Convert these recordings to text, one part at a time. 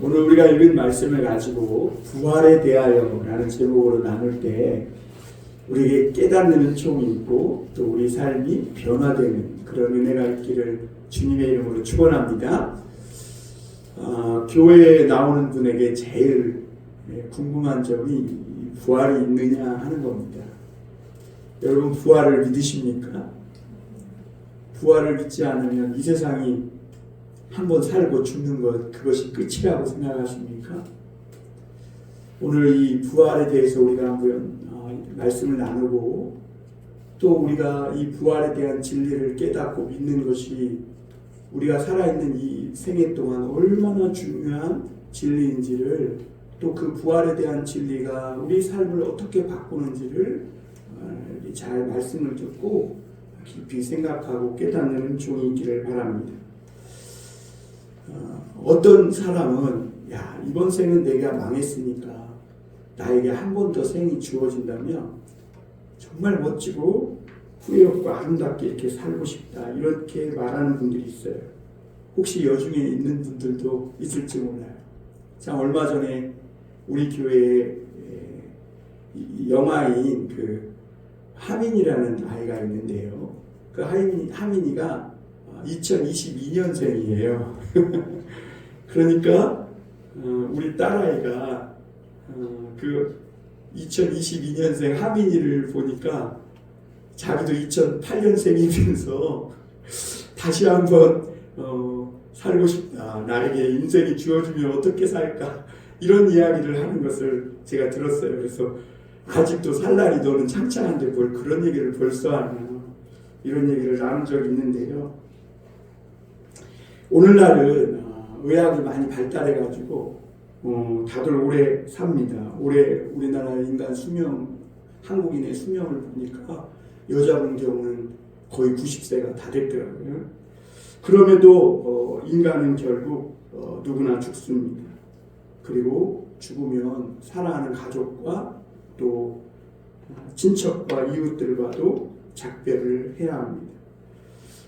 오늘 우리가 읽은 말씀을 가지고 부활에 대하여 라는 제목으로 나눌 때 우리에게 깨닫는 은총이 있고 또 우리 삶이 변화되는 그런 은혜가 있기를 주님의 이름으로 축원합니다. 교회에 나오는 분에게 제일 궁금한 점이 부활이 있느냐 하는 겁니다. 여러분 부활을 믿으십니까? 부활을 믿지 않으면 이 세상이 한번 살고 죽는 것 그것이 끝이라고 생각하십니까? 오늘 이 부활에 대해서 우리가 한번 말씀을 나누고 또 우리가 이 부활에 대한 진리를 깨닫고 믿는 것이 우리가 살아있는 이 생애 동안 얼마나 중요한 진리인지를 또 그 부활에 대한 진리가 우리 삶을 어떻게 바꾸는지를 잘 말씀을 듣고 깊이 생각하고 깨닫는 은총이 있기를 바랍니다. 어떤 사람은 이번 생은 내가 망했으니까 나에게 한 번 더 생이 주어진다면 정말 멋지고 후회없고 아름답게 이렇게 살고 싶다 이렇게 말하는 분들이 있어요. 혹시 여중에 있는 분들도 있을지 몰라요. 자, 얼마 전에 우리 교회에 영아인 그 하민이라는 아이가 있는데요. 그 하민이가 2022년생이에요. 그러니까 우리 딸아이가 그 2022년생 하민이를 보니까 자기도 2008년생이면서 다시 한번 살고 싶다. 나에게 인생이 주어지면 어떻게 살까? 이런 이야기를 하는 것을 제가 들었어요. 그래서 아직도 살 날이 너는 창창한데 뭘 그런 얘기를 벌써 하냐. 이런 얘기를 나눈 적이 있는데요. 오늘날은 의학이 많이 발달해가지고 다들 오래 삽니다. 올해 우리나라 인간 수명, 한국인의 수명을 보니까 여자분 경우는 거의 90세가 다 됐더라고요. 그럼에도 인간은 결국 누구나 죽습니다. 그리고 죽으면 사랑하는 가족과 또 친척과 이웃들과도 작별을 해야 합니다.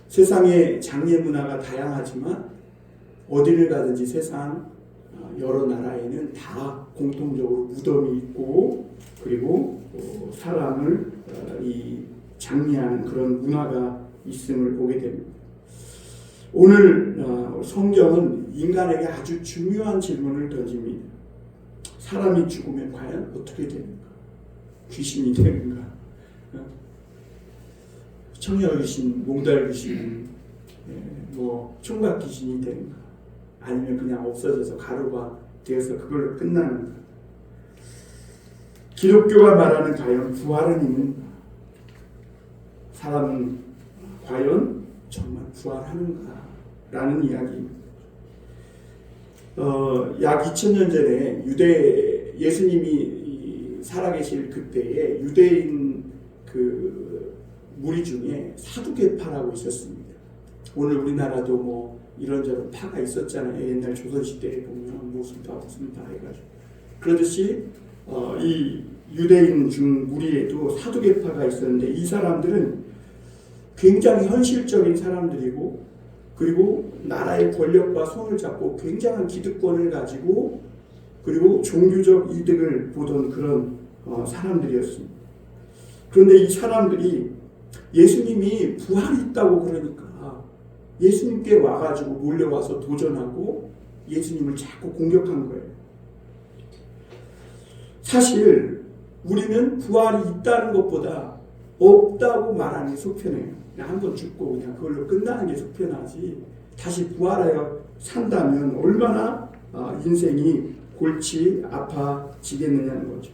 세상의 장례 문화가 다양하지만 어디를 가든지 세상 여러 나라에는 다 공통적으로 무덤이 있고 그리고 사람을 이 장례하는 그런 문화가 있음을 보게 됩니다. 오늘 성경은 인간에게 아주 중요한 질문을 던집니다. 사람이 죽으면 과연 어떻게 되는가? 귀신이 되는가? 청여 귀신, 몽달 귀신, 총각 귀신이 되는가? 아니면 그냥 없어져서 가루가 되어서 그걸로 끝나는가? 기독교가 말하는 과연 부활은 있는가? 사람은 과연 정말 부활하는가? 라는 이야기입니다. 약 2000년 전에 예수님이 살아계실 그때에 유대인 그 무리 중에 사두개파라고 있었습니다. 오늘 우리나라도 뭐 이런저런 파가 있었잖아요. 옛날 조선시대에 보면 무슨 파 해가지고. 그러듯이 이 유대인 중 무리에도 사두개파가 있었는데 이 사람들은 굉장히 현실적인 사람들이고 그리고 나라의 권력과 손을 잡고 굉장한 기득권을 가지고 그리고 종교적 이득을 보던 그런 사람들이었습니다. 그런데 이 사람들이 예수님이 부활이 있다고 그러니까 예수님께 와가지고 몰려와서 도전하고 예수님을 자꾸 공격한 거예요. 사실 우리는 부활이 있다는 것보다 없다고 말하는 게 속편해요. 그냥 한번 죽고 그냥 그걸로 끝나는 게 속편하지 다시 부활하여 산다면 얼마나 인생이 골치 아파지겠느냐는 거죠.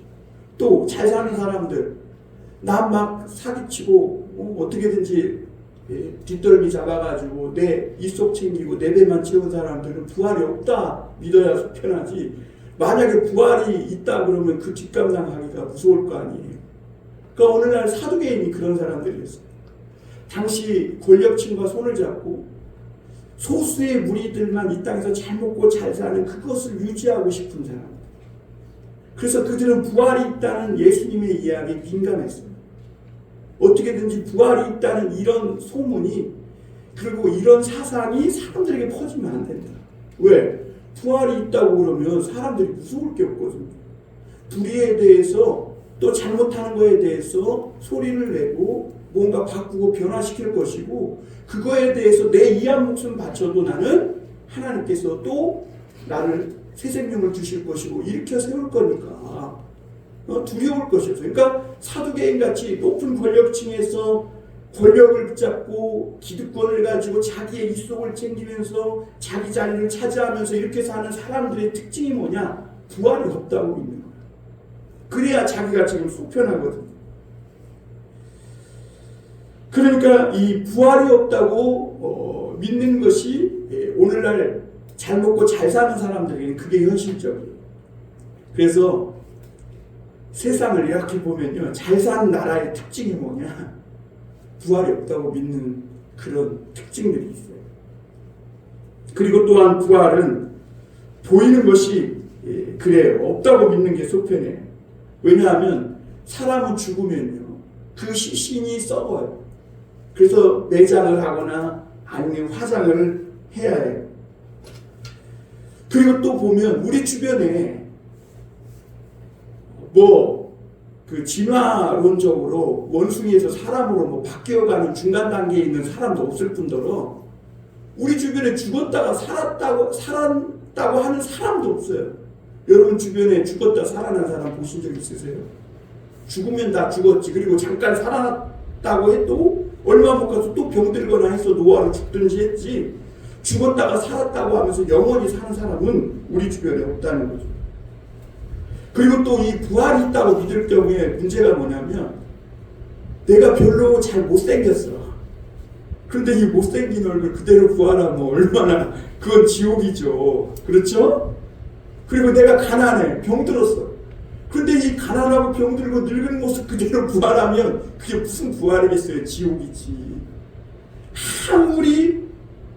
또 잘 사는 사람들 나 막 사기치고 어떻게든지 뒷덜미 잡아가지고 내 입속 챙기고 내 배만 채운 사람들은 부활이 없다 믿어야 속편하지 만약에 부활이 있다 그러면 그 뒷감당하기가 무서울 거 아니에요. 그러니까 오늘날 사두개인이 그런 사람들이었어요. 당시 권력층과 손을 잡고 소수의 무리들만 이 땅에서 잘 먹고 잘 사는 그것을 유지하고 싶은 사람들. 그래서 그들은 부활이 있다는 예수님의 이야기에 민감했어요. 어떻게든지 부활이 있다는 이런 소문이 그리고 이런 사상이 사람들에게 퍼지면 안 된다. 왜? 부활이 있다고 그러면 사람들이 무서울 게 없거든요. 불의에 대해서 또 잘못하는 거에 대해서 소리를 내고 뭔가 바꾸고 변화시킬 것이고, 그거에 대해서 내 이한 목숨 바쳐도 나는 하나님께서 또 나를 새 생명을 주실 것이고 일으켜 세울 거니까 두려울 것이었어요. 그러니까 사두개인 같이 높은 권력층에서 권력을 붙잡고 기득권을 가지고 자기의 입속을 챙기면서 자기 자리를 차지하면서 이렇게 사는 사람들의 특징이 뭐냐? 부활이 없다고 믿는 거예요. 그래야 자기가 지금 속편하거든요. 그러니까 이 부활이 없다고 믿는 것이 오늘날 잘 먹고 잘 사는 사람들에게는 그게 현실적이에요. 그래서 세상을 이렇게 보면요, 잘 사는 나라의 특징이 뭐냐? 부활이 없다고 믿는 그런 특징들이 있어요. 그리고 또한 부활은 보이는 것이 그래요. 없다고 믿는 게 속편해요. 왜냐하면 사람은 죽으면요, 그 시신이 썩어요. 그래서 매장을 하거나 아니면 화장을 해야 해요. 그리고 또 보면 우리 주변에 그 진화론적으로 원숭이에서 사람으로 바뀌어가는 중간 단계에 있는 사람도 없을 뿐더러 우리 주변에 죽었다가 살았다고 하는 사람도 없어요. 여러분 주변에 죽었다 살아난 사람 보신 적 있으세요? 죽으면 다 죽었지. 그리고 잠깐 살아났다고 해도 얼마 못 가서 또 병들거나 해서 노화로 죽든지 했지, 죽었다가 살았다고 하면서 영원히 사는 사람은 우리 주변에 없다는 거죠. 그리고 또 이 부활이 있다고 믿을 경우에 문제가 뭐냐면, 내가 별로 잘 못생겼어. 그런데 이 못생긴 얼굴 그대로 부활하면 얼마나, 그건 지옥이죠. 그렇죠? 그리고 내가 가난해. 병들었어. 그런데 이 가난하고 병들고 늙은 모습 그대로 부활하면 그게 무슨 부활이겠어요? 지옥이지. 아무리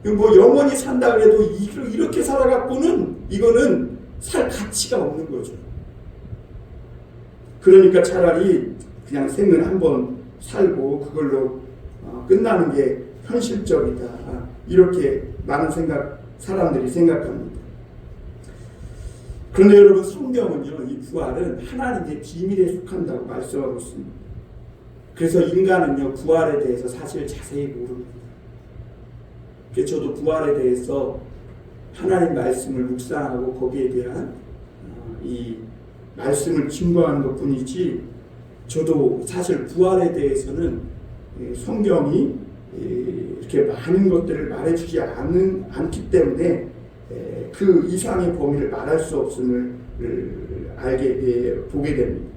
영원히 산다 그래도 이렇게 살아갖고는 이거는 살 가치가 없는 거죠. 그러니까 차라리 그냥 생을 한번 살고 그걸로 끝나는 게 현실적이다. 이렇게 많은 사람들이 생각합니다. 그런데 여러분, 성경은요, 이 부활은 하나님의 비밀에 속한다고 말씀하고 있습니다. 그래서 인간은요, 부활에 대해서 사실 자세히 모릅니다. 그래서 저도 부활에 대해서 하나님 말씀을 묵상하고 거기에 대한 이 말씀을 증거하는 것 뿐이지, 저도 사실 부활에 대해서는 성경이 이렇게 많은 것들을 말해주지 않기 때문에 그 이상의 범위를 말할 수 없음을 보게 됩니다.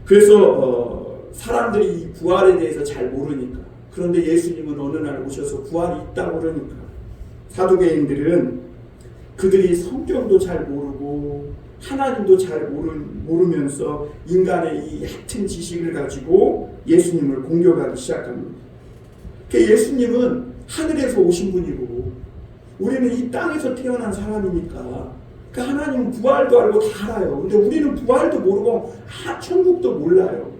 그래서 사람들이 이 부활에 대해서 잘 모르니까, 그런데 예수님은 어느 날 오셔서 부활이 있다고 그러니까 사두개인들은 그들이 성경도 잘 모르고 하나님도 잘 모르면서 인간의 이 얕은 지식을 가지고 예수님을 공격하기 시작합니다. 예수님은 하늘에서 오신 분이고 우리는 이 땅에서 태어난 사람이니까 하나님은 부활도 알고 다 알아요. 근데 우리는 부활도 모르고 천국도 몰라요.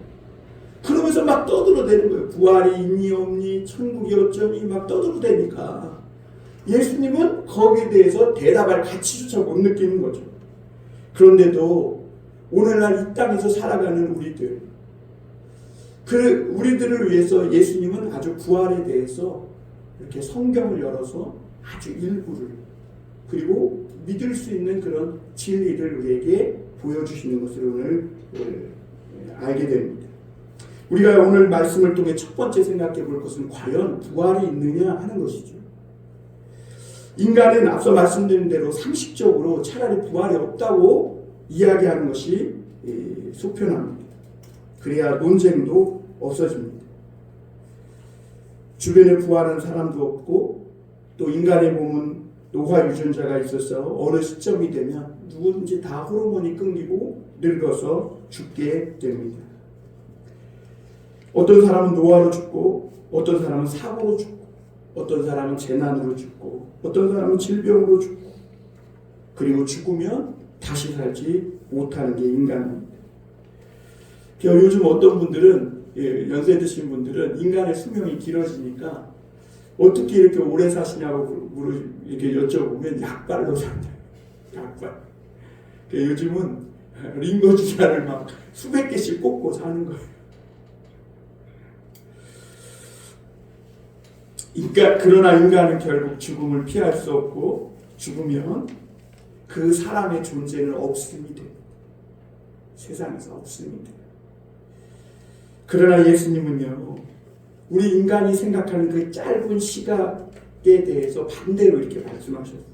그러면서 막 떠들어대는 거예요. 부활이 있니 없니, 천국이 어쩌니 막 떠들어대니까 예수님은 거기에 대해서 대답할 가치조차 못 느끼는 거죠. 그런데도 오늘날 이 땅에서 살아가는 우리들을 위해서 예수님은 아주 부활에 대해서 이렇게 성경을 열어서 아주 일부를, 그리고 믿을 수 있는 그런 진리를 우리에게 보여주시는 것을 오늘 알게 됩니다. 우리가 오늘 말씀을 통해 첫 번째 생각해 볼 것은 과연 부활이 있느냐 하는 것이죠. 인간은 앞서 말씀드린 대로 상식적으로 차라리 부활이 없다고 이야기하는 것이 속편합니다. 그래야 논쟁도 없어집니다. 주변에 부활하는 사람도 없고, 또 인간의 몸은 노화 유전자가 있어서 어느 시점이 되면 누구든지 다 호르몬이 끊기고 늙어서 죽게 됩니다. 어떤 사람은 노화로 죽고, 어떤 사람은 사고로 죽고, 어떤 사람은 재난으로 죽고, 어떤 사람은 질병으로 죽고, 그리고 죽으면 다시 살지 못하는 게 인간입니다. 요즘 어떤 분들은, 연세 드신 분들은 인간의 수명이 길어지니까 어떻게 이렇게 오래 사시냐고 이렇게 여쭤보면 약발로 산다. 약발. 요즘은 링거 주사를 막 수백 개씩 꽂고 사는 거예요. 그러나 인간은 결국 죽음을 피할 수 없고 죽으면 그 사람의 존재는 없음이 돼요. 세상에서 없음이 돼요. 그러나 예수님은요, 우리 인간이 생각하는 그 짧은 시각에 대해서 반대로 이렇게 말씀하셨어요.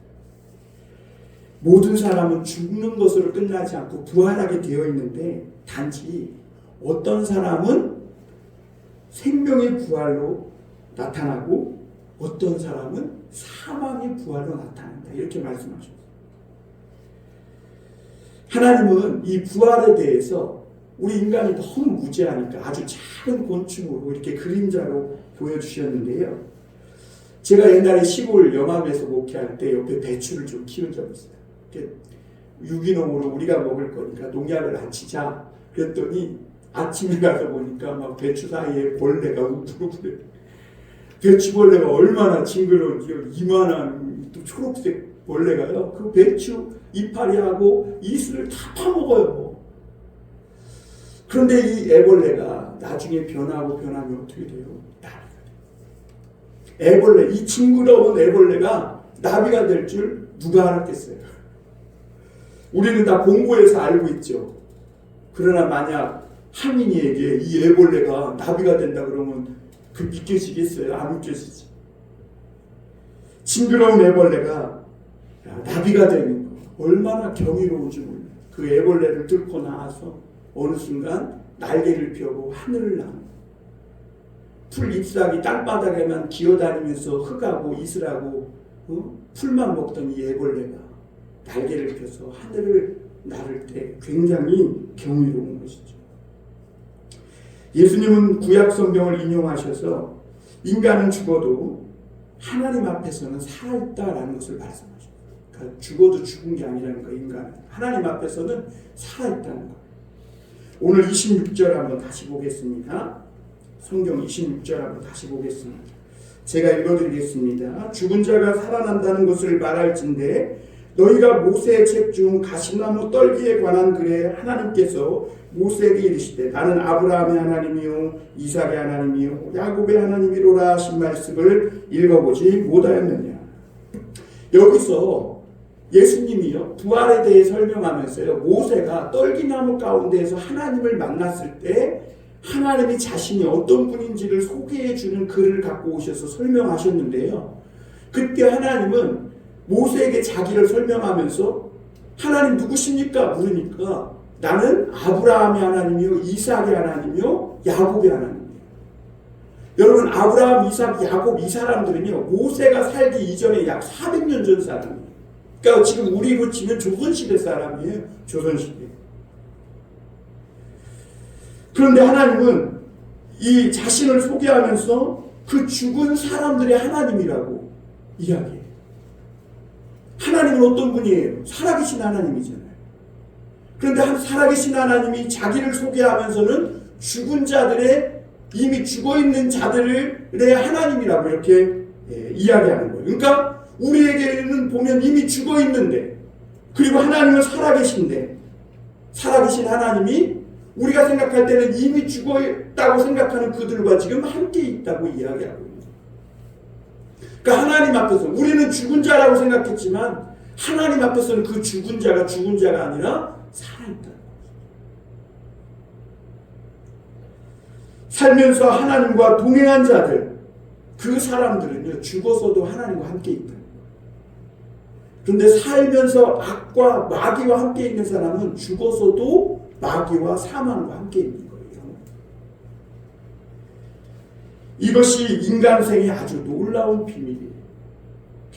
모든 사람은 죽는 것으로 끝나지 않고 부활하게 되어 있는데 단지 어떤 사람은 생명의 부활로 나타나고 어떤 사람은 사망의 부활로 나타난다. 이렇게 말씀하셨어요. 하나님은 이 부활에 대해서 우리 인간이 너무 무지하니까 아주 작은 곤충으로 이렇게 그림자로 보여주셨는데요. 제가 옛날에 시골 영암에서 목회할 때 옆에 배추를 좀 키운 적이 있어요. 유기농으로 우리가 먹을 거니까 농약을 안 치자. 그랬더니 아침에 가서 보니까 막 배추 사이에 벌레가 우글우글. 배추벌레가 얼마나 징그러운지요. 이만한 또 초록색 벌레가요. 그 배추 이파리하고 이슬을 다 파먹어요. 그런데 이 애벌레가 나중에 변하면 어떻게 돼요? 나비가 돼요. 애벌레, 이 징그러운 애벌레가 나비가 될 줄 누가 알았겠어요? 우리는 다 공부해서 알고 있죠. 그러나 만약 한인이에게 이 애벌레가 나비가 된다 그러면 그 믿겨지겠어요? 안 믿겨지지. 징그러운 애벌레가 나비가 되는 거 얼마나 경이로운지 몰라요. 그 애벌레를 뚫고 나와서 어느 순간 날개를 펴고 하늘을 나는 풀 잎사귀 땅바닥에만 기어다니면서 흙하고 이슬하고 풀만 먹던 이 애벌레가 날개를 펴서 하늘을 나를 때 굉장히 경이로운 것이죠. 예수님은 구약 성경을 인용하셔서 인간은 죽어도 하나님 앞에서는 살아있다라는 것을 말씀하셨어요. 그러니까 죽어도 죽은 게 아니라는 거예요. 인간은 하나님 앞에서는 살아있다는 거예요. 오늘 26절 한번 다시 보겠습니다. 성경 26절 한번 다시 보겠습니다. 제가 읽어드리겠습니다. 죽은 자가 살아난다는 것을 말할진대 너희가 모세의 책 중 가시나무 떨기에 관한 글에 하나님께서 모세에게 이르시되 나는 아브라함의 하나님이요 이삭의 하나님이요 야곱의 하나님이로라 하신 말씀을 읽어보지 못하였느냐. 여기서 예수님이요 부활에 대해 설명하면서요 모세가 떨기나무 가운데에서 하나님을 만났을 때 하나님이 자신이 어떤 분인지를 소개해주는 글을 갖고 오셔서 설명하셨는데요. 그때 하나님은 모세에게 자기를 설명하면서 하나님 누구십니까? 물으니까 나는 아브라함의 하나님이요 이삭의 하나님이요 야곱의 하나님이에요. 여러분 아브라함, 이삭, 야곱 이 사람들은요 모세가 살기 이전에 약 400년 전 사람이에요. 그러니까 지금 우리로 치면 조선시대 사람이에요. 조선시대. 그런데 하나님은 이 자신을 소개하면서 그 죽은 사람들의 하나님이라고 이야기해요. 하나님은 어떤 분이에요? 살아계신 하나님이잖아요. 그런데 살아계신 하나님이 자기를 소개하면서는 죽은 자들의 이미 죽어있는 자들의 하나님이라고 이렇게 이야기하는 거예요. 그러니까 우리에게는 보면 이미 죽어있는데 그리고 하나님은 살아계신데 살아계신 하나님이 우리가 생각할 때는 이미 죽어있다고 생각하는 그들과 지금 함께 있다고 이야기하고 있는 거예요. 그러니까 하나님 앞에서 우리는 죽은 자라고 생각했지만 하나님 앞에서는 그 죽은 자가 아니라 살아있다. 살면서 하나님과 동행한 자들 그 사람들은요 죽어서도 하나님과 함께 있다. 그런데 살면서 악과 마귀와 함께 있는 사람은 죽어서도 마귀와 사망과 함께 있는 거예요. 이것이 인간생의 아주 놀라운 비밀이에요.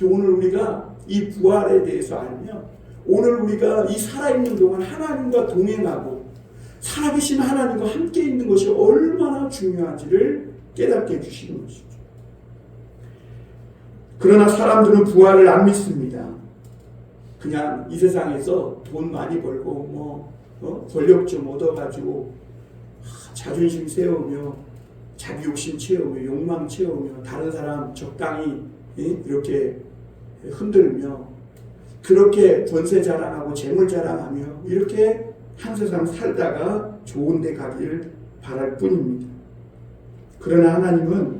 오늘 우리가 이 부활에 대해서 알면 오늘 우리가 이 살아있는 동안 하나님과 동행하고 살아계신 하나님과 함께 있는 것이 얼마나 중요한지를 깨닫게 해주시는 것이죠. 그러나 사람들은 부활을 안 믿습니다. 그냥 이 세상에서 돈 많이 벌고 권력 좀 얻어가지고 자존심 세우며 자기 욕심 채우며 욕망 채우며 다른 사람 적당히 이렇게 흔들며 그렇게 권세 자랑하고 재물 자랑하며 이렇게 한 세상 살다가 좋은 데 가기를 바랄 뿐입니다. 그러나 하나님은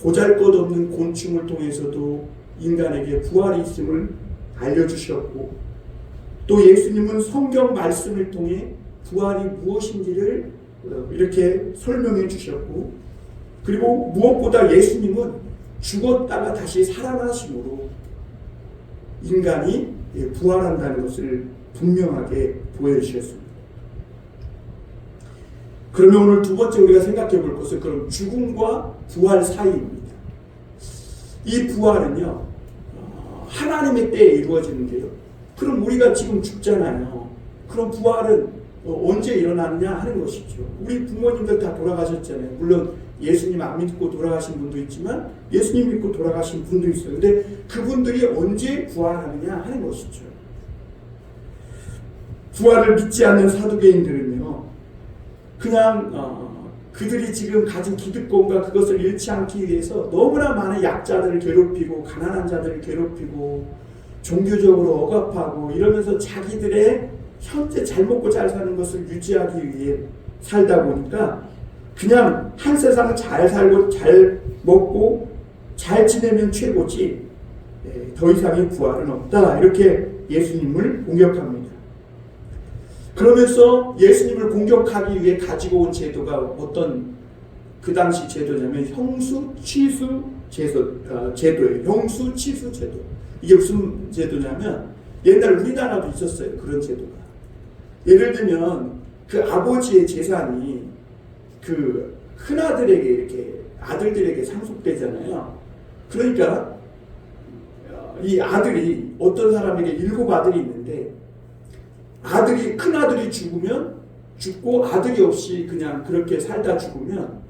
보잘것없는 곤충을 통해서도 인간에게 부활이 있음을 알려주셨고 또 예수님은 성경 말씀을 통해 부활이 무엇인지를 이렇게 설명해 주셨고 그리고 무엇보다 예수님은 죽었다가 다시 살아나심으로 인간이 부활한다는 것을 분명하게 보여주셨습니다. 그러면 오늘 두 번째 우리가 생각해 볼 것은 그럼 죽음과 부활 사이입니다. 이 부활은요 하나님의 때에 이루어지는데요. 그럼 우리가 지금 죽잖아요. 그럼 부활은 언제 일어나느냐 하는 것이죠. 우리 부모님들 다 돌아가셨잖아요. 물론 예수님 안 믿고 돌아가신 분도 있지만 예수님 믿고 돌아가신 분도 있어요. 근데 그분들이 언제 부활하느냐 하는 것이죠. 부활을 믿지 않는 사두개인들은요 그냥 그들이 지금 가진 기득권과 그것을 잃지 않기 위해서 너무나 많은 약자들을 괴롭히고 가난한 자들을 괴롭히고 종교적으로 억압하고 이러면서 자기들의 현재 잘 먹고 잘 사는 것을 유지하기 위해 살다 보니까 그냥 한 세상 잘 살고 잘 먹고 잘 지내면 최고지 더 이상의 부활은 없다 이렇게 예수님을 공격합니다. 그러면서 예수님을 공격하기 위해 가지고 온 제도가 어떤 그 당시 제도냐면 형수 취수 제도예요. 형수 취수 제도. 이게 무슨 제도냐면 옛날 우리나라도 있었어요. 그런 제도가. 예를 들면 그 아버지의 재산이 그 큰아들에게 이렇게 아들들에게 상속되잖아요. 그러니까 이 아들이 어떤 사람에게 7아들이 있는데 큰아들이 죽고 아들이 없이 그냥 그렇게 살다 죽으면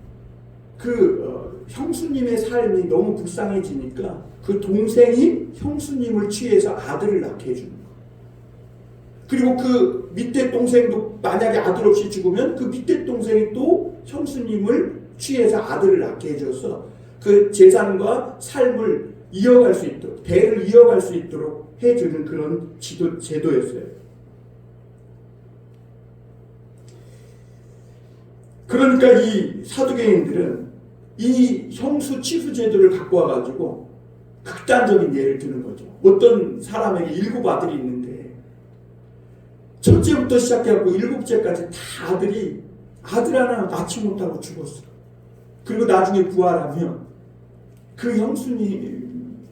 그 형수님의 삶이 너무 불쌍해지니까 그 동생이 형수님을 취해서 아들을 낳게 해주는 거예요. 그리고 그 밑에 동생도 만약에 아들 없이 죽으면 그 밑에 동생이 또 형수님을 취해서 아들을 낳게 해줘서 그 재산과 삶을 이어갈 수 있도록 대를 이어갈 수 있도록 해주는 그런 제도였어요. 그러니까 이 사두개인들은 이 형수 취수 제도를 갖고 와가지고 극단적인 예를 드는 거죠. 어떤 사람에게 7아들이 있는데 첫째부터 시작해갖고 7째까지 다 아들 하나 낳지 못하고 죽었어. 그리고 나중에 부활하면 그 형수님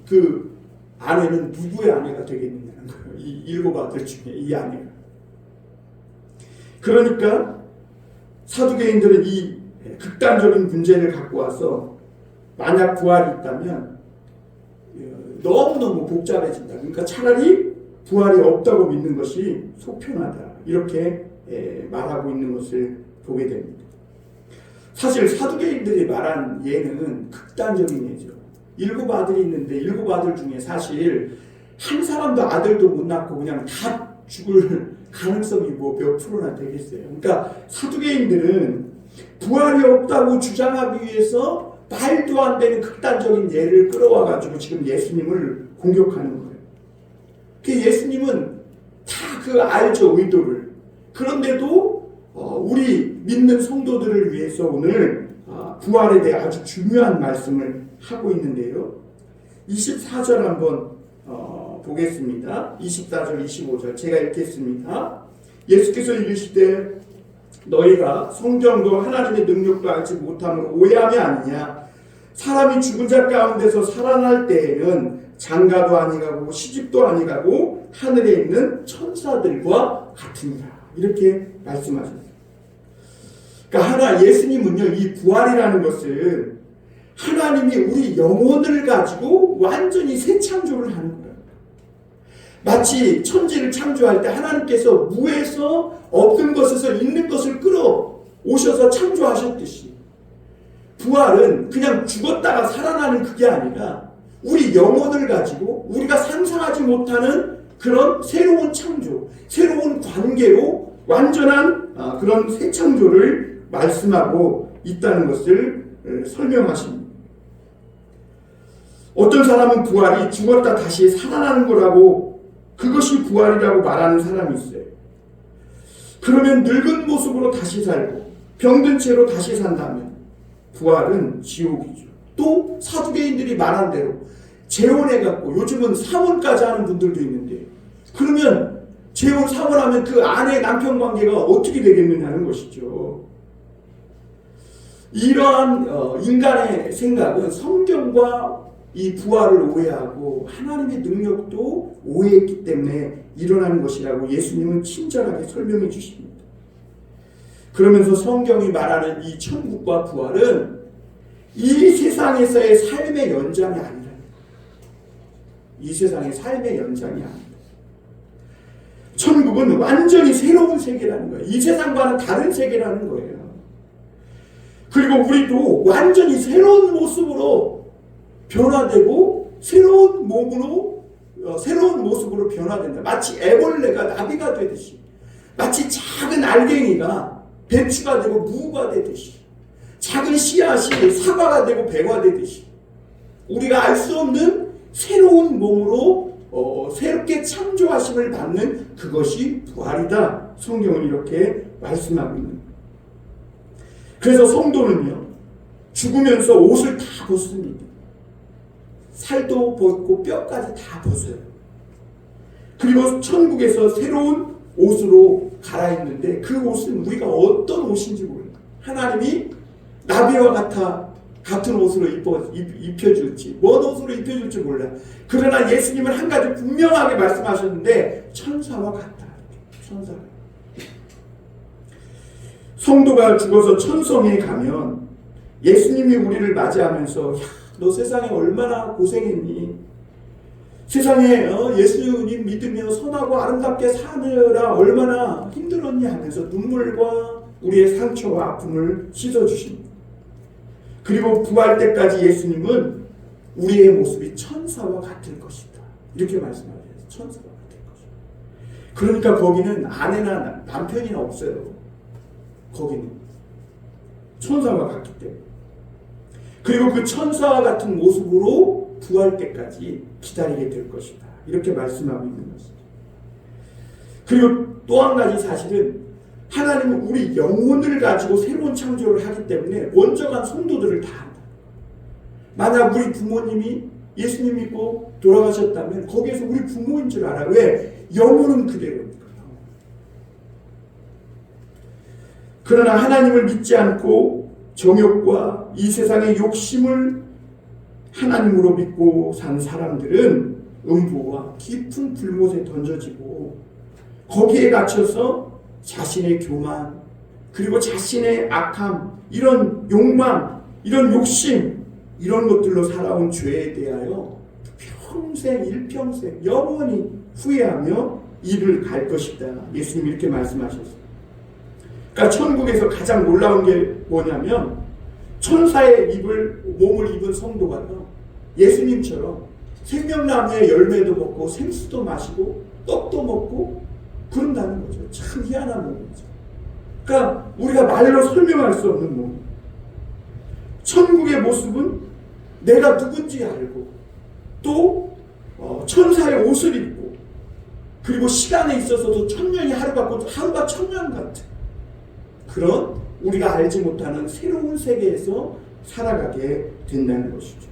그 아내는 누구의 아내가 되겠느냐는 거예요. 이 7아들 중에 이 아내가. 그러니까 사두개인들은 이 극단적인 문제를 갖고 와서 만약 부활이 있다면 너무너무 복잡해진다. 그러니까 차라리 부활이 없다고 믿는 것이 속편하다. 이렇게 말하고 있는 것을 보게 됩니다. 사실 사두개인들이 말한 예는 극단적인 예죠. 7아들이 있는데 7아들 중에 사실 한 사람도 아들도 못 낳고 그냥 다 죽을 가능성이 뭐 몇 프로나 되겠어요. 그러니까 사두개인들은 부활이 없다고 주장하기 위해서 말도 안 되는 극단적인 예를 끌어와가지고 지금 예수님을 공격하는 거예요. 그 예수님은 다 그 알죠, 의도를. 그런데도 우리 믿는 성도들을 위해서 오늘 부활에 대해 아주 중요한 말씀을 하고 있는데요. 24절 한번 보겠습니다. 24절, 25절 제가 읽겠습니다. 예수께서 이르시되 너희가 성경도 하나님의 능력도 알지 못함으로 오해함이 아니냐. 사람이 죽은 자 가운데서 살아날 때에는 장가도 아니가고 시집도 아니가고 하늘에 있는 천사들과 같으니라. 이렇게 말씀하셨어요. 그러니까 예수님은요, 이 부활이라는 것은 하나님이 우리 영혼을 가지고 완전히 새 창조를 하는 거예요. 마치 천지를 창조할 때 하나님께서 무에서 없는 것에서 있는 것을 끌어오셔서 창조하셨듯이 부활은 그냥 죽었다가 살아나는 그게 아니라 우리 영혼을 가지고 우리가 상상하지 못하는 그런 새로운 창조, 새로운 관계로 완전한 그런 새 창조를 말씀하고 있다는 것을 설명하십니다. 어떤 사람은 부활이 죽었다 다시 살아나는 거라고, 그것이 부활이라고 말하는 사람이 있어요. 그러면 늙은 모습으로 다시 살고 병든 채로 다시 산다면 부활은 지옥이죠. 또 사두개인들이 말한 대로 재혼해갖고 요즘은 사혼까지 하는 분들도 있는데, 그러면 재혼 사혼하면 그 아내 남편 관계가 어떻게 되겠느냐는 것이죠. 이러한 인간의 생각은 성경과 이 부활을 오해하고 하나님의 능력도 오해했기 때문에 일어나는 것이라고 예수님은 친절하게 설명해 주십니다. 그러면서 성경이 말하는 이 천국과 부활은 이 세상에서의 삶의 연장이 아니라는 거예요. 이 세상의 삶의 연장이 아닙니다. 천국은 완전히 새로운 세계라는 거예요. 이 세상과는 다른 세계라는 거예요. 그리고 우리도 완전히 새로운 모습으로 변화되고 새로운 몸으로 새로운 모습으로 변화된다. 마치 애벌레가 나비가 되듯이, 마치 작은 알갱이가 배추가 되고 무가 되듯이, 작은 씨앗이 사과가 되고 배가 되듯이, 우리가 알 수 없는 새로운 몸으로 새롭게 창조하심을 받는 그것이 부활이다. 성경은 이렇게 말씀하고 있는 거예요. 그래서 성도는요, 죽으면서 옷을 다 벗습니다. 살도 벗고 뼈까지 다 벗어요. 그리고 천국에서 새로운 옷으로 갈아입는데, 그 옷은 우리가 어떤 옷인지 몰라요. 하나님이 나비와 같은 옷으로 입혀줄지, 뭔 옷으로 입혀줄지 몰라요. 그러나 예수님은 한 가지 분명하게 말씀하셨는데, 천사와 같다. 천사가. 성도가 죽어서 천성에 가면 예수님이 우리를 맞이하면서, 야, 너 세상에 얼마나 고생했니? 세상에 예수님 믿으며 선하고 아름답게 사느라 얼마나 힘들었니? 하면서 눈물과 우리의 상처와 아픔을 씻어주십니다. 그리고 부활 때까지 예수님은 우리의 모습이 천사와 같을 것이다. 이렇게 말씀하세요. 천사와 같을 것이다. 그러니까 거기는 아내나 남편이나 없어요. 거기는 천사와 같기 때문에. 그리고 그 천사와 같은 모습으로 부활 때까지 기다리게 될 것이다. 이렇게 말씀하고 있는 것이죠. 그리고 또 한 가지 사실은, 하나님은 우리 영혼을 가지고 새로운 창조를 하기 때문에 먼저 간 성도들을 다 한다. 만약 우리 부모님이 예수님 믿고 돌아가셨다면 거기에서 우리 부모인 줄 알아. 왜? 영혼은 그대로니까. 그러나 하나님을 믿지 않고 정욕과 이 세상의 욕심을 하나님으로 믿고 산 사람들은 음부와 깊은 불못에 던져지고, 거기에 갇혀서 자신의 교만, 그리고 자신의 악함, 이런 욕망, 이런 욕심, 이런 것들로 살아온 죄에 대하여 평생, 일평생 영원히 후회하며 이를 갈 것이다. 예수님이 이렇게 말씀하셨어요. 그러니까 천국에서 가장 놀라운 게 뭐냐면, 천사의 몸을 입은 성도가요, 예수님처럼 생명나무의 열매도 먹고 생수도 마시고 떡도 먹고 그런다는 거죠. 참 희한한 몸이죠. 그러니까 우리가 말로 설명할 수 없는 몸. 천국의 모습은 내가 누군지 알고, 또 천사의 옷을 입고, 그리고 시간에 있어서도 천년이 하루가 천년 같은 그런 우리가 알지 못하는 새로운 세계에서 살아가게 된다는 것이죠.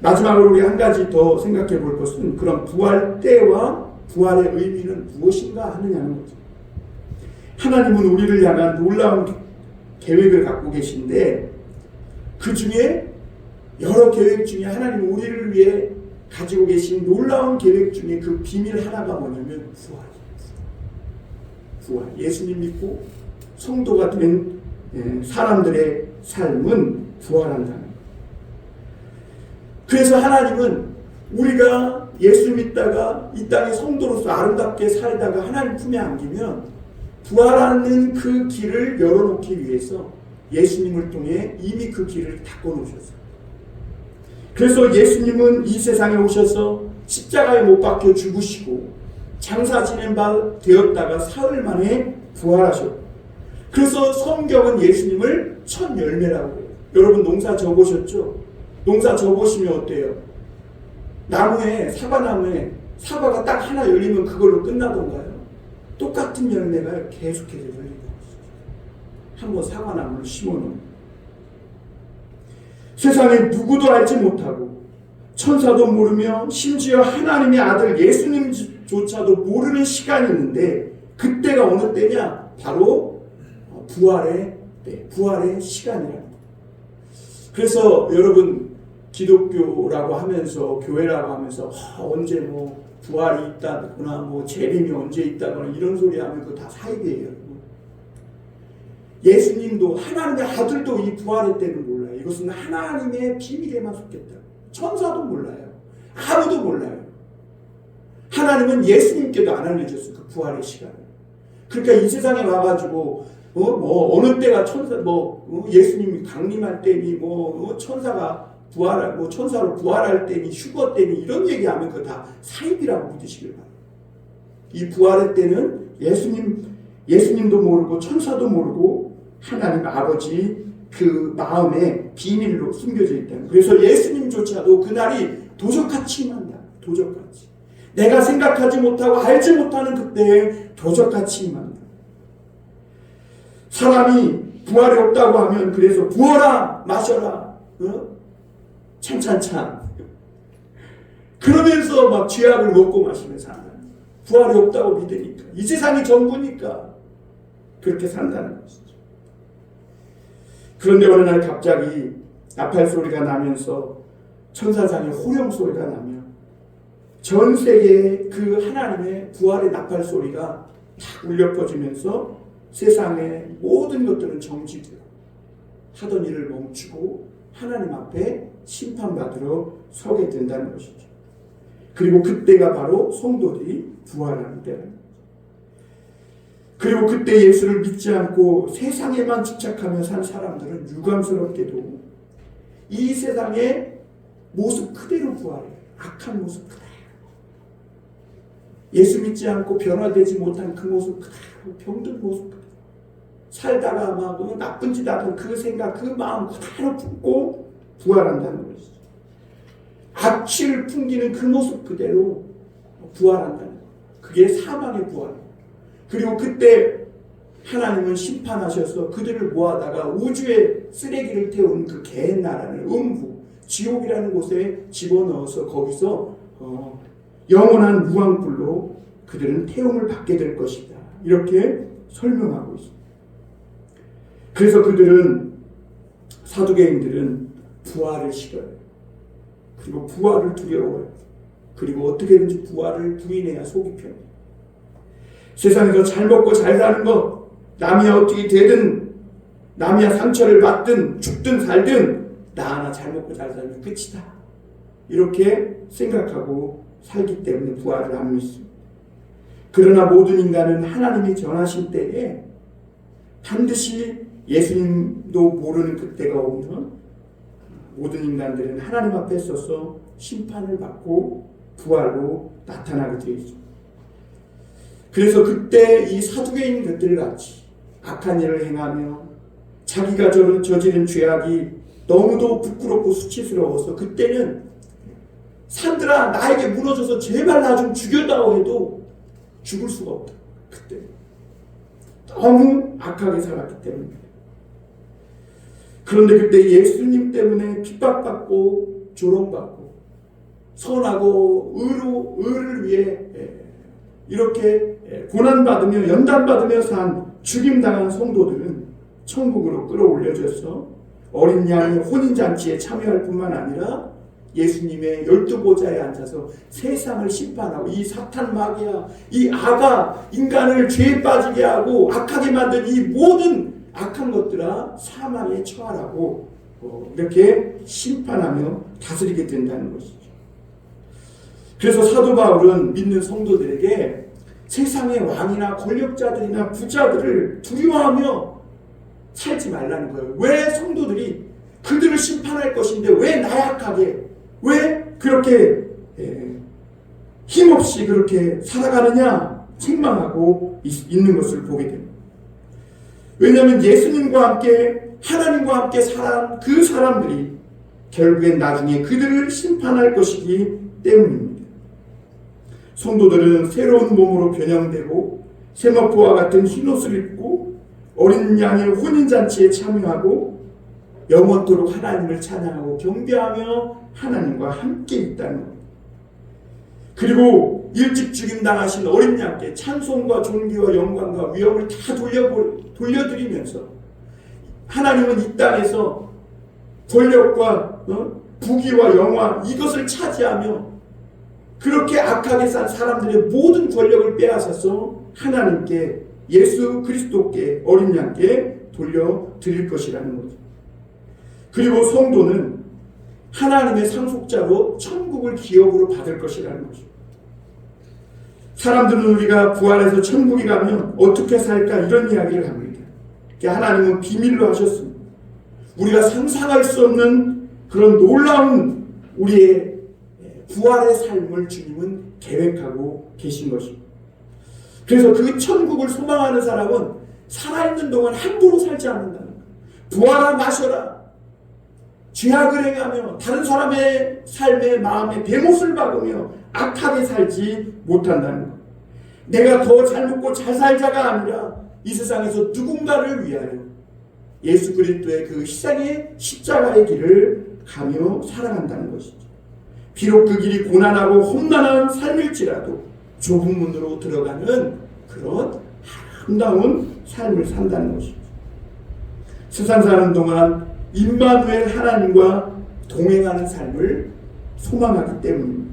마지막으로 우리 한 가지 더 생각해 볼 것은, 그런 부활 때와 부활의 의미는 무엇인가 하느냐는 거죠. 하나님은 우리를 향한 놀라운 계획을 갖고 계신데, 그 중에 여러 계획 중에 하나님은 우리를 위해 가지고 계신 놀라운 계획 중에 그 비밀 하나가 뭐냐면 부활이에요. 부활. 예수님 믿고 성도가 된 사람들의 삶은 부활한다는 거예요. 그래서 하나님은 우리가 예수 믿다가 이 땅의 성도로서 아름답게 살다가 하나님 품에 안기면 부활하는 그 길을 열어놓기 위해서 예수님을 통해 이미 그 길을 닦아놓으셨어요. 그래서 예수님은 이 세상에 오셔서 십자가에 못 박혀 죽으시고 장사 지낸 바 되었다가 사흘 만에 부활하셨고, 그래서 성경은 예수님을 첫 열매라고 해요. 여러분 농사 져보셨죠? 농사 져보시면 어때요? 나무에, 사과나무에 사과가 딱 하나 열리면 그걸로 끝나던가요? 똑같은 열매가 계속해서 열리는 것이죠. 한번 사과나무를 심어놓은 세상에 누구도 알지 못하고 천사도 모르며 심지어 하나님의 아들 예수님조차도 모르는 시간이 있는데 그때가 어느 때냐? 바로 부활의 때, 부활의 시간이랍니다. 그래서 여러분 기독교라고 하면서 교회라고 하면서 언제 뭐 부활이 있다거나 뭐 재림이 언제 있다거나 이런 소리 하면 그거 다 사입이에요. 예수님도 하나님의 아들도 이 부활의 때는 몰라요. 이것은 하나님의 비밀에만 속했다. 천사도 몰라요. 아무도 몰라요. 하나님은 예수님께도 안 알려줬어요. 그 부활의 시간을. 그러니까 이 세상에 와가지고 어느 때가 천사 예수님이 강림할 때니 천사가 부활할 천사로 부활할 때니 휴거 때니 이런 얘기하면 그거 다 사입이라고 믿으시길 바랍니다. 이 부활의 때는 예수님도 모르고 천사도 모르고 하나님 아버지 그 마음에 비밀로 숨겨져 있다는. 그래서 예수님조차도 그날이 도적같이 임한다. 도적같이. 내가 생각하지 못하고 알지 못하는 그때에 도적같이 임한다. 사람이 부활이 없다고 하면 그래서 부어라 마셔라 찬찬찬 그러면서 막 쥐약을 먹고 마시면서 산다. 부활이 없다고 믿으니까 이 세상이 전부니까 그렇게 산다는 것이죠. 그런데 어느 날 갑자기 나팔 소리가 나면서 천사장의 호령 소리가 나며 전 세계에 그 하나님의 부활의 나팔 소리가 탁 울려 퍼지면서 세상의 모든 것들은 정지되고 하던 일을 멈추고 하나님 앞에 심판받으러 서게 된다는 것이죠. 그리고 그때가 바로 성도들이 부활하는 때입니다. 그리고 그때 예수를 믿지 않고 세상에만 집착하며 산 사람들은 유감스럽게도 이 세상의 모습 그대로 부활해요. 악한 모습 그대로. 예수 믿지 않고 변화되지 못한 그 모습 그대로, 병든 모습 그대로. 살다가 막 나쁜 짓 하던 그 생각, 그 마음 그대로 품고 부활한다는 것이죠. 악취를 풍기는 그 모습 그대로 부활한다는 것. 그게 사망의 부활. 그리고 그때 하나님은 심판하셔서 그들을 모아다가 우주에 쓰레기를 태운 그 개나라는 음부, 지옥이라는 곳에 집어넣어서 거기서 영원한 무한불로 그들은 태움을 받게 될 것이다. 이렇게 설명하고 있습니다. 그래서 그들은 사두개인들은 부활을 싫어요. 그리고 부활을 두려워해요. 그리고 어떻게든지 부활을 부인해야 속이 편해요. 세상에서 잘 먹고 잘 사는 것, 남이야 어떻게 되든, 남이야 상처를 받든 죽든 살든 나 하나 잘 먹고 잘 살면 끝이다. 이렇게 생각하고 살기 때문에 부활을 안 믿습니다. 그러나 모든 인간은 하나님이 전하신 때에 반드시 예수님도 모르는 그때가 오면 모든 인간들은 하나님 앞에 서서 심판을 받고 부활로 나타나게 되어 있습니다. 그래서 그때 이 사두개인 것들 같이 악한 일을 행하며 자기가 저지른 죄악이 너무도 부끄럽고 수치스러워서 그때는 산들아 나에게 무너져서 제발 나 좀 죽여다오 해도 죽을 수가 없다. 그때 너무 악하게 살았기 때문입니다. 그런데 그때 예수님 때문에 핍박받고 조롱받고 선하고 의를 위해 이렇게 고난받으며 연단받으며 산 죽임당한 성도들은 천국으로 끌어올려져서 어린 양의 혼인잔치에 참여할 뿐만 아니라 예수님의 12보좌에 앉아서 세상을 심판하고 이 사탄 마귀야, 이 악아, 인간을 죄에 빠지게 하고 악하게 만든 이 모든 악한 것들아 사망에 처하라고 이렇게 심판하며 다스리게 된다는 것이죠. 그래서 사도 바울은 믿는 성도들에게 세상의 왕이나 권력자들이나 부자들을 두려워하며 살지 말라는 거예요. 왜 성도들이 그들을 심판할 것인데 왜 나약하게, 왜 그렇게 힘없이 그렇게 살아가느냐 책망하고 있는 것을 보게 됩니다. 왜냐하면 예수님과 함께 하나님과 함께 살아온 그 사람들이 결국엔 나중에 그들을 심판할 것이기 때문입니다. 성도들은 새로운 몸으로 변형되고 세마포와 같은 흰옷을 입고 어린 양의 혼인잔치에 참여하고 영원토록 하나님을 찬양하고 경배하며 하나님과 함께 있다는 것. 그리고 일찍 죽임당하신 어린 양께 찬송과 존귀와 영광과 위엄을 다 돌려드리면서 하나님은 이 땅에서 권력과 부귀와 영화 이것을 차지하며 그렇게 악하게 산 사람들의 모든 권력을 빼앗아서 하나님께 예수 그리스도께 어린 양께 돌려드릴 것이라는 거죠. 그리고 성도는 하나님의 상속자로 천국을 기업으로 받을 것이라는 거죠. 사람들은 우리가 부활해서 천국에 가면 어떻게 살까 이런 이야기를 합니다. 하나님은 비밀로 하셨습니다. 우리가 상상할 수 없는 그런 놀라운 우리의 부활의 삶을 주님은 계획하고 계신 것입니다. 그래서 그 천국을 소망하는 사람은 살아있는 동안 함부로 살지 않는다는 거예요. 부활아 마셔라. 죄악을 행하며 다른 사람의 삶에 마음에 대못을 박으며 악하게 살지 못한다는 것. 내가 더 잘 먹고 잘 살자가 아니라 이 세상에서 누군가를 위하여 예수 그리스도의 그 희생의 십자가의 길을 가며 살아간다는 것이죠. 비록 그 길이 고난하고 험난한 삶일지라도 좁은 문으로 들어가는 그런 아름다운 삶을 산다는 것이죠. 세상 사는 동안 임마누엘 하나님과 동행하는 삶을 소망하기 때문입니다.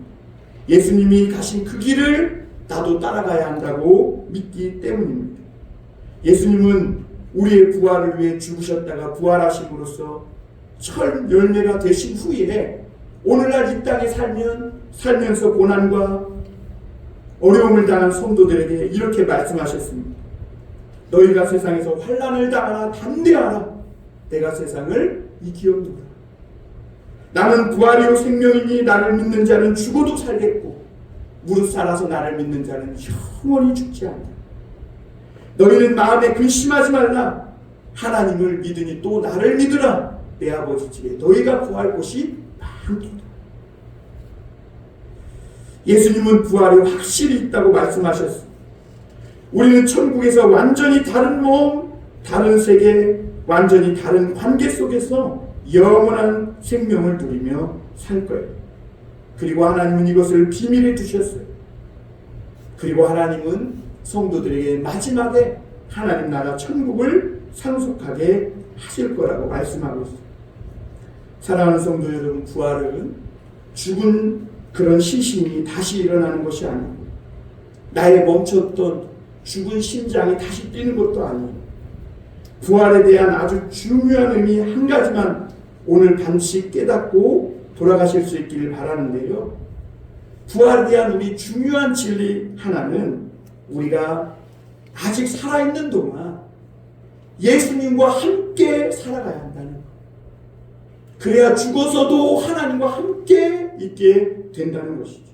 예수님이 가신 그 길을 나도 따라가야 한다고 믿기 때문입니다. 예수님은 우리의 부활을 위해 죽으셨다가 부활하심으로써 첫 열매가 되신 후에 오늘날 이 땅에 살면서 고난과 어려움을 당한 성도들에게 이렇게 말씀하셨습니다. 너희가 세상에서 환난을 당하나 담대하라. 내가 세상을 이기었노라. 나는 부활이요 생명이니 나를 믿는 자는 죽어도 살겠고 무릇 살아서 나를 믿는 자는 영원히 죽지 않는다. 너희는 마음에 근심하지 말라. 하나님을 믿으니 또 나를 믿으라. 내 아버지 집에 너희가 구할 곳이 많도다. 예수님은 부활이 확실히 있다고 말씀하셨습니다. 우리는 천국에서 완전히 다른 몸, 다른 세계, 완전히 다른 관계 속에서 영원한 생명을 누리며 살 거예요. 그리고 하나님은 이것을 비밀에 두셨어요. 그리고 하나님은 성도들에게 마지막에 하나님 나라 천국을 상속하게 하실 거라고 말씀하고 있어요. 사랑하는 성도 여러분, 부활은 죽은 그런 시신이 다시 일어나는 것이 아니고 나의 멈췄던 죽은 심장이 다시 뛰는 것도 아니에요. 부활에 대한 아주 중요한 의미 한 가지만 오늘 반드시 깨닫고 돌아가실 수 있기를 바라는데요. 부활에 대한 우리 중요한 진리 하나는 우리가 아직 살아있는 동안 예수님과 함께 살아가야 한다는 것. 그래야 죽어서도 하나님과 함께 있게 된다는 것이죠.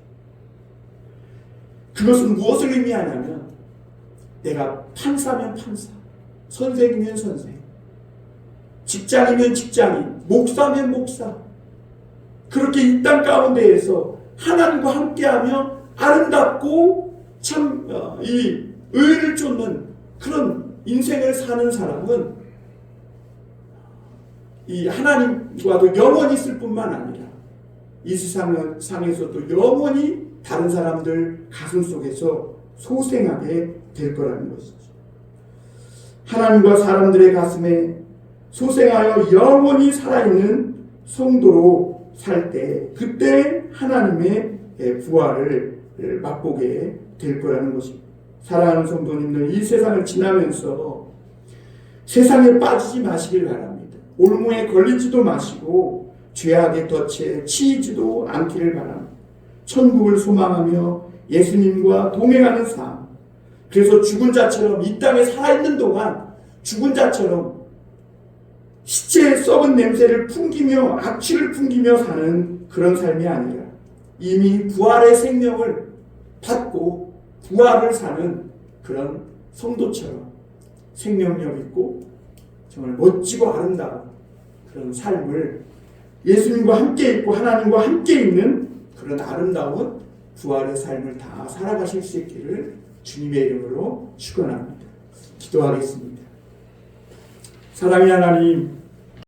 그것은 무엇을 의미하냐면 내가 판사면 판사, 선생이면 선생, 직장이면 직장인, 목사면 목사, 그렇게 이 땅 가운데에서 하나님과 함께하며 아름답고 참 이 의를 쫓는 그런 인생을 사는 사람은 이 하나님과도 영원히 있을 뿐만 아니라 이 세상에서도 영원히 다른 사람들 가슴 속에서 소생하게 될 거라는 것이죠. 하나님과 사람들의 가슴에 소생하여 영원히 살아있는 성도로 살 때 그때 하나님의 부활을 맛보게 될 거라는 것입니다. 사랑하는 성도님들, 이 세상을 지나면서 세상에 빠지지 마시길 바랍니다. 올무에 걸리지도 마시고 죄악의 덫에 치이지도 않기를 바랍니다. 천국을 소망하며 예수님과 동행하는 삶, 그래서 죽은 자처럼 이 땅에 살아있는 동안 죽은 자처럼 시체의 썩은 냄새를 풍기며 악취를 풍기며 사는 그런 삶이 아니라 이미 부활의 생명을 받고 부활을 사는 그런 성도처럼 생명력 있고 정말 멋지고 아름다운 그런 삶을 예수님과 함께 있고 하나님과 함께 있는 그런 아름다운 부활의 삶을 다 살아가실 수 있기를 주님의 이름으로 축원합니다. 기도하겠습니다. 사랑의 하나님,